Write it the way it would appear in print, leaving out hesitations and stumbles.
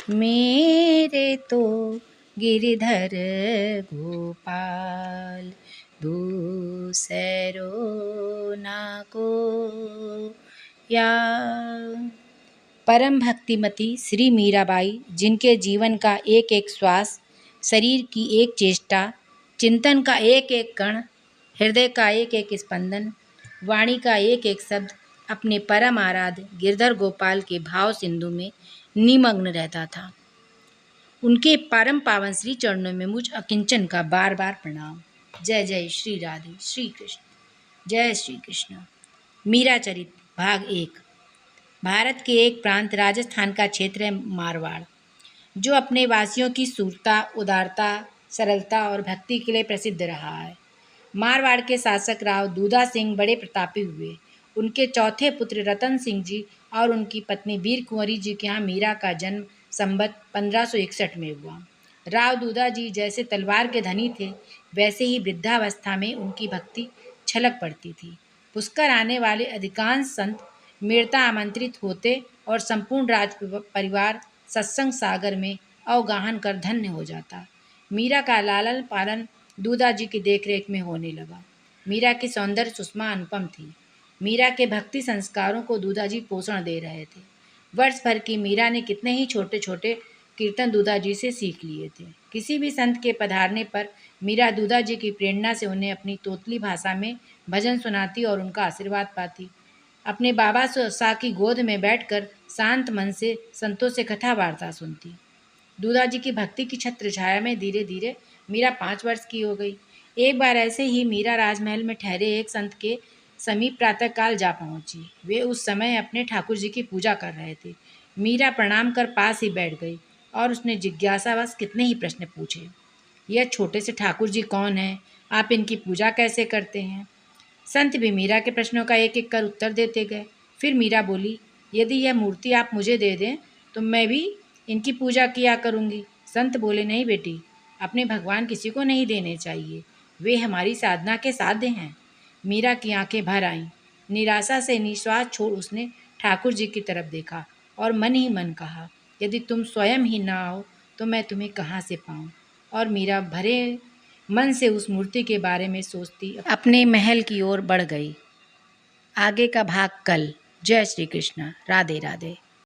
मेरे तो गिरधर गोपाल दूसरो ना को या। परम भक्तिमती श्री मीराबाई, जिनके जीवन का एक एक श्वास, शरीर की एक चेष्टा, चिंतन का एक एक कण, हृदय का एक एक स्पंदन, वाणी का एक एक शब्द अपने परम आराध्य गिरधर गोपाल के भाव सिंधु में निमग्न रहता था। उनके परम पावन श्री चरणों में मुझ अकिंचन का बार बार प्रणाम। जय जय श्री राधे श्री कृष्ण। जय श्री कृष्ण। मीरा चरित भाग 1। भारत के एक प्रांत राजस्थान का क्षेत्र है मारवाड़, जो अपने वासियों की सूरता, उदारता, सरलता और भक्ति के लिए प्रसिद्ध रहा है। मारवाड़ के शासक राव दूधा सिंह बड़े प्रतापी हुए। उनके चौथे पुत्र रतन सिंह जी और उनकी पत्नी वीर कुंवरी जी के यहाँ मीरा का जन्म संवत 1561 में हुआ। राव दूधा जी जैसे तलवार के धनी थे, वैसे ही वृद्धावस्था में उनकी भक्ति छलक पड़ती थी। पुष्कर आने वाले अधिकांश संत मेड़ता आमंत्रित होते और संपूर्ण राज परिवार सत्संग सागर में अवगाहन कर धन्य हो जाता। मीरा का लालन पालन दूधा जी की देखरेख में होने लगा। मीरा की सौंदर्य सुषमा अनुपम थी। मीरा के भक्ति संस्कारों को दूधा जी पोषण दे रहे थे। वर्ष भर की मीरा ने कितने ही छोटे छोटे कीर्तन दूधा जी से सीख लिए थे। किसी भी संत के पधारने पर मीरा दूधा जी की प्रेरणा से उन्हें अपनी तोतली भाषा में भजन सुनाती और उनका आशीर्वाद पाती। अपने बाबा सा की गोद में बैठकर शांत मन से संतों से कथा वार्ता सुनती। दूधा जी की भक्ति की छत्र छाया में धीरे धीरे मीरा 5 वर्ष की हो गई। एक बार ऐसे ही मीरा राजमहल में ठहरे एक संत के समीप प्रातःकाल जा पहुंची। वे उस समय अपने ठाकुर जी की पूजा कर रहे थे। मीरा प्रणाम कर पास ही बैठ गई और उसने जिज्ञासावश कितने ही प्रश्न पूछे। यह छोटे से ठाकुर जी कौन हैं? आप इनकी पूजा कैसे करते हैं? संत भी मीरा के प्रश्नों का एक एक कर उत्तर देते गए। फिर मीरा बोली, यदि यह मूर्ति आप मुझे दे दें तो मैं भी इनकी पूजा किया करूँगी। संत बोले, नहीं बेटी, अपने भगवान किसी को नहीं देने चाहिए, वे हमारी साधना के साध्य हैं। मीरा की आंखें भर आईं। निराशा से निश्वास छोड़ उसने ठाकुर जी की तरफ देखा और मन ही मन कहा, यदि तुम स्वयं ही ना आओ तो मैं तुम्हें कहाँ से पाऊँ। और मीरा भरे मन से उस मूर्ति के बारे में सोचती अपने महल की ओर बढ़ गई। आगे का भाग कल। जय श्री कृष्ण। राधे राधे।